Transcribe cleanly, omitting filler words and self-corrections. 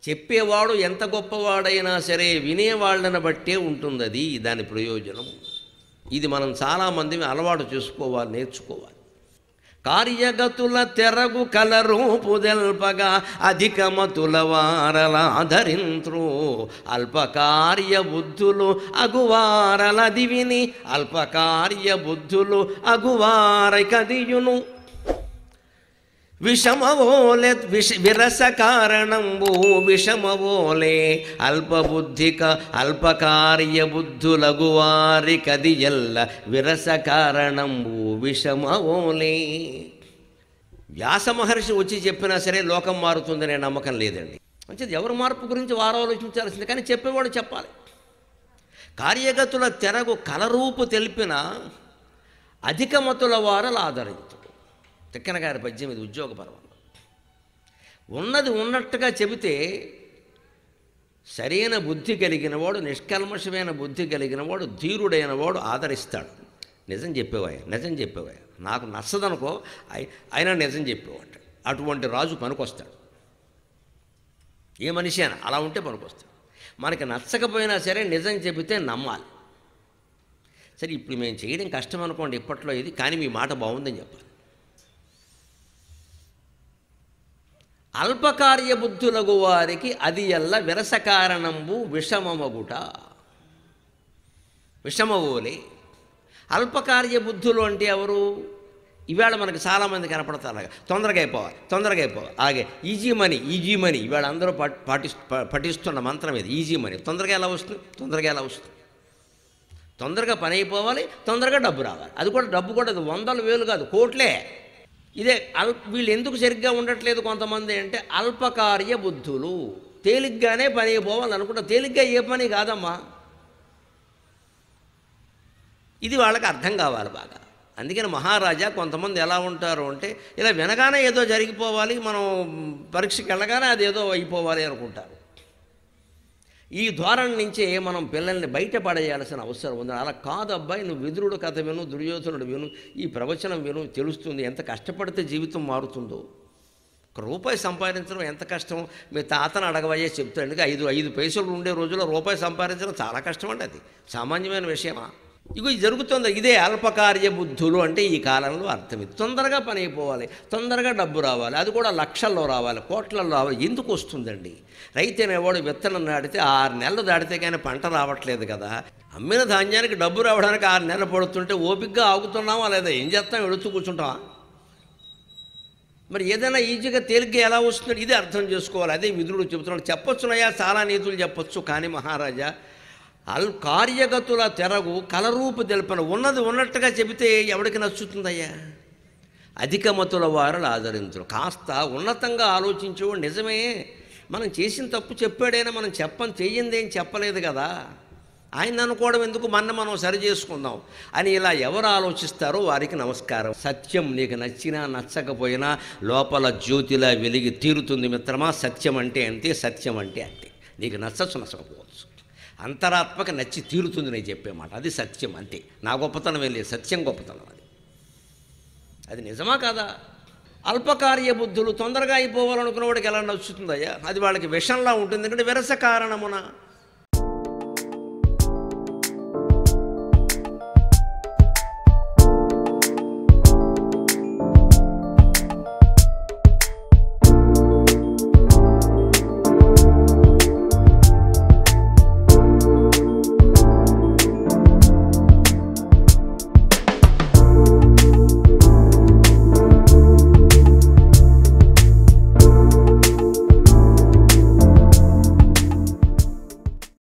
చెప్పేవాడు ఎంత గొప్పవాడైనా సరే వినేవాళ్ళని బట్టే ఉంటుంది అది దాని ప్రయోజనం. ఇది మనం చాలామంది అలవాటు చేసుకోవాలి, నేర్చుకోవాలి. కార్యగతుల తెరగు కలరూపు దెల్పగా అధికమతుల వారలాధరింత్రు అల్పకార్య బుద్ధులు అగువారలది విని అల్పకార్య బుద్ధులు అగువారకదియును విషమవోలే విరస కారణంబు విషమవోలే అల్పబుద్ధిక అల్పకార్య బుద్ధులగువారి కది ఎల్ల విరస కారణంబు విషమవోలే. వ్యాస మహర్షి వచ్చి చెప్పినా సరే లోకం మారుతుందనే నమ్మకం లేదండి. మంచిది, ఎవరి మార్పు గురించి వారు ఆలోచించాల్సింది, కానీ చెప్పేవాడు చెప్పాలి. కార్యగతుల తెరగు కలరూపు తెలిపిన అధికమతుల వారలు ఆదరించు. తిక్కన గారి పద్యం ఇది, ఉద్యోగ పర్వంలో. ఉన్నది ఉన్నట్టుగా చెబితే సరైన బుద్ధి కలిగినవాడు, నిష్కల్మషమైన బుద్ధి కలిగినవాడు, ధీరుడైన వాడు ఆదరిస్తాడు. నిజం చెప్పేవాయ, నిజం చెప్పేవాయ, నాకు నచ్చదనుకో అయినా నిజం చెప్పేవాడు. అటువంటి రాజు పనికొస్తాడు. ఏ మనిషి అయినా అలా ఉంటే పనికొస్తాడు. మనకి నచ్చకపోయినా సరే నిజం చెబితే నమ్మాలి. సరే, ఇప్పుడు మేము చేయడం కష్టం అనుకోండి ఇప్పట్లో ఇది, కానీ మీ మాట బాగుందని చెప్పాలి. అల్పకార్య బుద్ధులగు వారికి అది ఎల్ల విరస కారణంబు విషమమగుట. విషమవోలే. అల్పకార్య బుద్ధులు అంటే ఎవరు? ఇవాళ మనకు చాలామంది కనపడతారు. తొందరగా అయిపోవాలి, తొందరగా అయిపోవాలి, అలాగే ఈజీ మనీ, ఈజీ మనీ. ఇవాళ అందరూ పఠిస్తున్న మంత్రం ఇది, ఈజీ మనీ. తొందరగా ఎలా వస్తుంది? తొందరగా ఎలా వస్తుంది? తొందరగా పని అయిపోవాలి, తొందరగా డబ్బు రావాలి. అది కూడా డబ్బు కూడా అది వందల వేలు కాదు, కోట్లే. ఇదే వీళ్ళు ఎందుకు సరిగ్గా ఉండట్లేదు కొంతమంది అంటే అల్పకార్య బుద్ధులు. తేలిగ్గానే పని అయిపోవాలనుకుంటా. తేలిగ్గా ఏ పని కాదమ్మా. ఇది వాళ్ళకి అర్థం కావాలి బాగా. అందుకని మహారాజా కొంతమంది ఎలా ఉంటారు అంటే ఇలా వినగానే ఏదో జరిగిపోవాలి, మనం పరీక్షకి వెళ్ళగానే అది ఏదో అయిపోవాలి అనుకుంటారు. ఈ ధోరణి నుంచే మనం పిల్లల్ని బయటపడేయాల్సిన అవసరం ఉంది. అలా కాదు అబ్బాయి, నువ్వు విదురుడు కథ విను, దుర్యోధనుడు విను, ఈ ప్రవచనం విను, తెలుస్తుంది ఎంత కష్టపడితే జీవితం మారుతుందో. ఒక రూపాయి సంపాదించడం ఎంత కష్టం మీ తాతను అడగవయ్యే చెప్తాడు. ఐదు పైసలు ఉండే రోజుల్లో రూపాయి సంపాదించడం చాలా కష్టం అండి. అది సామాన్యమైన విషయమా? ఇది జరుగుతుంది. ఇదే అల్పకార్య బుద్ధులు అంటే ఈ కాలంలో అర్థం. ఇది తొందరగా పని అయిపోవాలి, తొందరగా డబ్బు రావాలి, అది కూడా లక్షల్లో రావాలి, కోట్లలో రావాలి. ఎందుకు వస్తుందండి? రైతు అనేవాడు విత్తనం నాటితే 6 నెలలు దాటితే కానీ పంట రావట్లేదు కదా. అమ్మిన ధాన్యానికి డబ్బు రావడానికి 6 నెలలు పడుతుంటే ఓపికగా ఆగుతున్నామా లేదా? ఏం చేస్తాం? ఎడుతూ కూర్చుంటామా? మరి ఏదైనా ఈజీగా తేలిగ్గా ఎలా వస్తుంది? ఇది అర్థం చేసుకోవాలి. అదే విదురుడు చెబుతున్నాడు. చెప్పొచ్చునయ్యా, చాలా నీతులు చెప్పొచ్చు, కానీ మహారాజా కార్యగతుల తెరగు కలరూపు తెలిపిన ఉన్నది ఉన్నట్టుగా చెబితే ఎవరికి నచ్చుతుందయ్యా? అధికమతుల వారు ఆదరించరు. కాస్త ఉన్నతంగా ఆలోచించేవాడు నిజమే, మనం చేసిన తప్పు చెప్పాడైనా మనం చెయ్యిందేం చెప్పలేదు కదా, ఆయన అనుకోవడం ఎందుకు, మనం సరి చేసుకుందాం అని ఇలా ఎవరు ఆలోచిస్తారో వారికి నమస్కారం. సత్యం నీకు నచ్చినా నచ్చకపోయినా లోపల జ్యోతిలా వెలిగి తీరుతుంది మిత్రమా. సత్యం అంటే అంతే, సత్యం అంటే అంతే. నీకు నచ్చచ్చు, నచ్చకపోవచ్చు, అంతరాత్మక నచ్చి తీరుతుంది నేను చెప్పే మాట. అది సత్యం అంతే. నా గొప్పతనం ఏం లేదు, సత్యం గొప్పతనం. అది నిజమా కాదా? అల్పకార్య బుద్ధులు తొందరగా అయిపోవాలనుకున్న వాడికి ఎలా నచ్చుతుందయ్యా? అది వాళ్ళకి విషంలా ఉంటుంది. ఎందుకంటే విరస కారణమున